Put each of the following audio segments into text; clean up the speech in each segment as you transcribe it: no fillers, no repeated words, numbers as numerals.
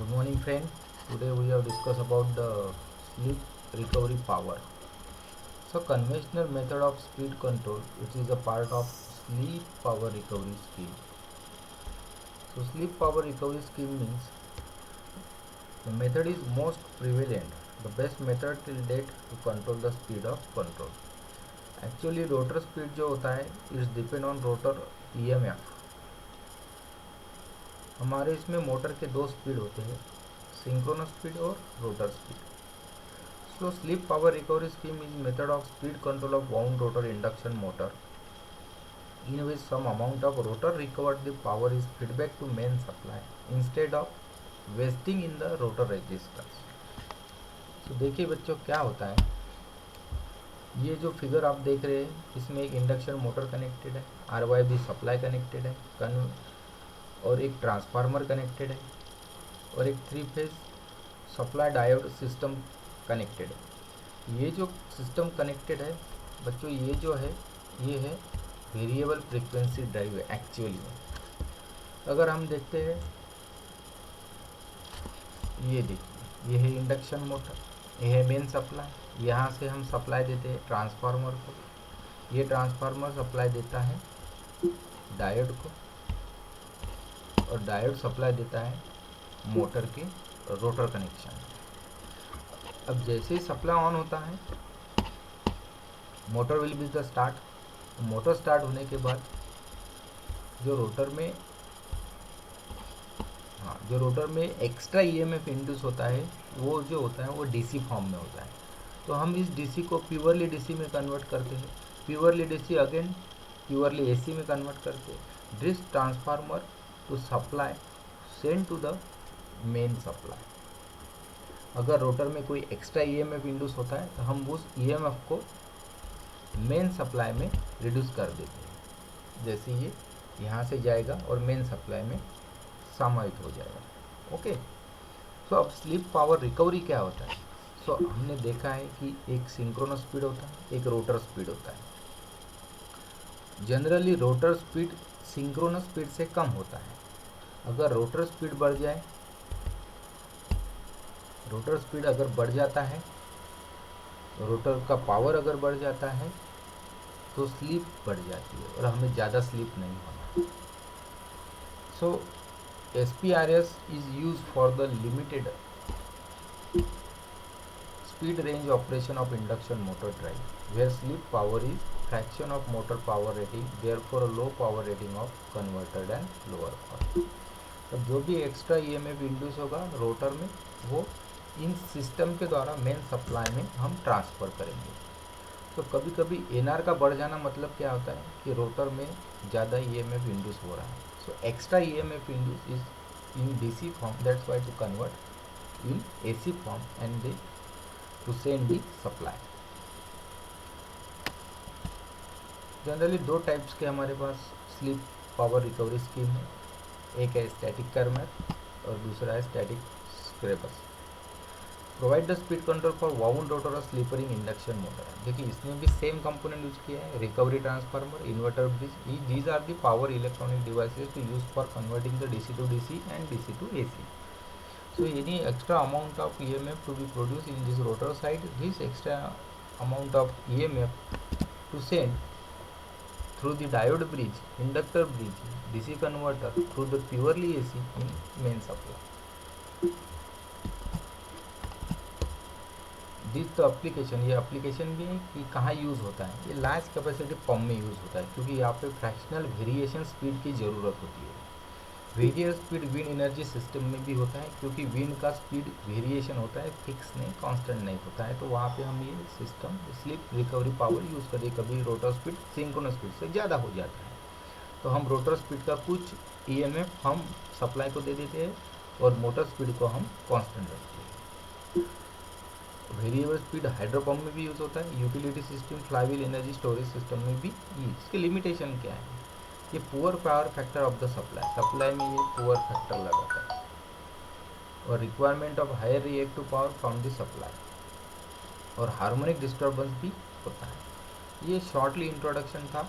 Good morning, friend. Today we have discussed about the sleep recovery power. So, conventional method of speed control, which is a part of sleep power recovery scheme. So, sleep power recovery scheme means the method is most prevalent, the best method till date to control the speed of control. Actually, rotor speed जो होता है, it's depend on rotor EMF. हमारे इसमें motor के दो speed होते हैं, synchronous speed और rotor speed. So sleep power recovery scheme is method of speed control of wound rotor induction motor in which some amount of rotor recovered the power is fed back to main supply instead of wasting in the rotor resistance. So देखिए बच्चों क्या होता है, ये जो figure आप देख रहे हैं इसमें एक इंडक्शन मोटर कनेक्टेड है, RYB सप्लाई कनेक्टेड है और एक ट्रांसफार्मर कनेक्टेड है और एक 3 phase supply diode system connected है. ये जो सिस्टम कनेक्टेड है बच्चों, ये जो है ये है वेरिएबल फ्रीक्वेंसी ड्राइव है एक्चुअली में. अगर हम देखते हैं, ये देखिए, ये है इंडक्शन मोटर, ये है मेन सप्लाई. यहाँ से हम सप्लाई देते हैं ट्रांसफार्मर को, ये ट्रांसफार्मर सप्लाई देता है डायोड को और डायोड सप्लाई देता है मोटर के रोटर कनेक्शन. अब जैसे ही सप्लाई ऑन होता है, motor will be the start. Motor start होने के बाद जो रोटर में एक्स्ट्रा EMF इंड्यूस होता है, वो जो होता है वो DC फॉर्म में होता है. तो हम इस DC को प्योरली DC में कन्वर्ट करते हैं, purely DC again purely AC में कन्वर्ट करते हैं. This transformer to supply send to the main supply. अगर रोटर में कोई एक्स्ट्रा EMF इंड्यूस होता है तो हम उस EMF को मेन सप्लाई में रिड्यूस कर देते हैं. जैसे ये यहाँ से जाएगा और मेन सप्लाई में समाहित हो जाएगा. ओके. सो अब स्लीप पावर रिकवरी क्या होता है? सो हमने देखा है कि एक सिंक्रोनस स्पीड होता है, एक रोटर स्पीड होता है. Generally rotor speed synchronous speed से कम होता है. अगर रोटर स्पीड बढ़ जाए, रोटर स्पीड अगर बढ़ जाता है, रोटर का पावर अगर बढ़ जाता है तो स्लीप बढ़ जाती है और हमें ज़्यादा स्लीप नहीं होना. So SPRS is use for the limited speed range operation of induction motor drive where slip power is fraction of motor power rating, therefore a low power rating of converted and lower cost. तो जो भी extra EMF induce होगा रोटर में, वो इन system के द्वारा main supply में हम ट्रांसफ़र करेंगे. तो कभी कभी NR का बढ़ जाना मतलब क्या होता है कि रोटर में ज़्यादा EMF इंड्यूस हो रहा है. So extra EMF induce is in DC form, that's why to convert in AC form and they to send the supply. Generally दो टाइप्स के हमारे पास स्लीप पावर रिकवरी स्कीम है. एक है स्टैटिक कर्मर और दूसरा है static scrapers. Provide the speed control for wound rotor और स्लीपरिंग इंडक्शन मोटर. देखिए इसमें भी सेम कंपोनेंट यूज किया है, recovery transformer, inverter bridge. These are the power electronic devices to use for converting the DC to DC and DC to AC. So any extra amount of EMF to be produced in this rotor side, this extra amount of EMF to send through the diode bridge, inductor bridge, DC converter through the purely AC in main supply. This तो application, ये application भी है कि कहाँ use होता है. ये large capacity pump में यूज़ होता है क्योंकि यहाँ पे फ्रैक्शनल वेरिएशन स्पीड की ज़रूरत होती है. वेरियर स्पीड विंड एनर्जी सिस्टम में भी होता है क्योंकि विंड का स्पीड वेरिएशन होता है, फिक्स नहीं, कांस्टेंट नहीं होता है. तो वहाँ पे हम ये system sleep recovery power use करें. कभी रोटर स्पीड सिंक्रोनस स्पीड से ज़्यादा हो जाता है तो हम रोटर स्पीड का कुछ EMF हम सप्लाई को दे देते हैं और मोटर स्पीड को हम कांस्टेंट रखते हैं. वेरिएबल स्पीड हाइड्रोपम्प में भी यूज़ होता है, utility system, flywheel energy storage system में भी. इसके लिमिटेशन क्या है? ये poor power factor of the supply में ये पुअर फैक्टर लगाता है और requirement of higher reactive power from the supply और हार्मोनिक डिस्टर्बेंस भी होता है. ये शॉर्टली इंट्रोडक्शन था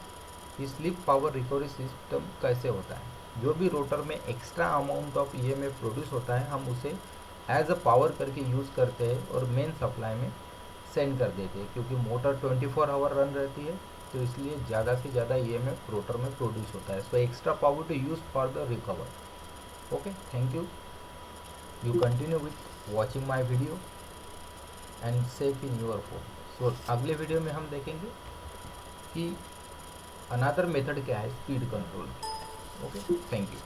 कि स्लीप पावर रिकवरी सिस्टम कैसे होता है. जो भी रोटर में extra amount of EMF produce होता है हम उसे एज अ पावर करके यूज़ करते हैं और मेन सप्लाई में सेंड कर देते हैं, क्योंकि मोटर 24 आवर रन रहती है तो इसलिए ज़्यादा से ज़्यादा ईएमएफ रोटर में प्रोड्यूस होता है. So extra power to use for the recover. Okay, thank you. You continue with watching my video and safe in your phone. So अगले वीडियो में हम देखेंगे कि अनदर मेथड क्या है speed control. Okay, thank you.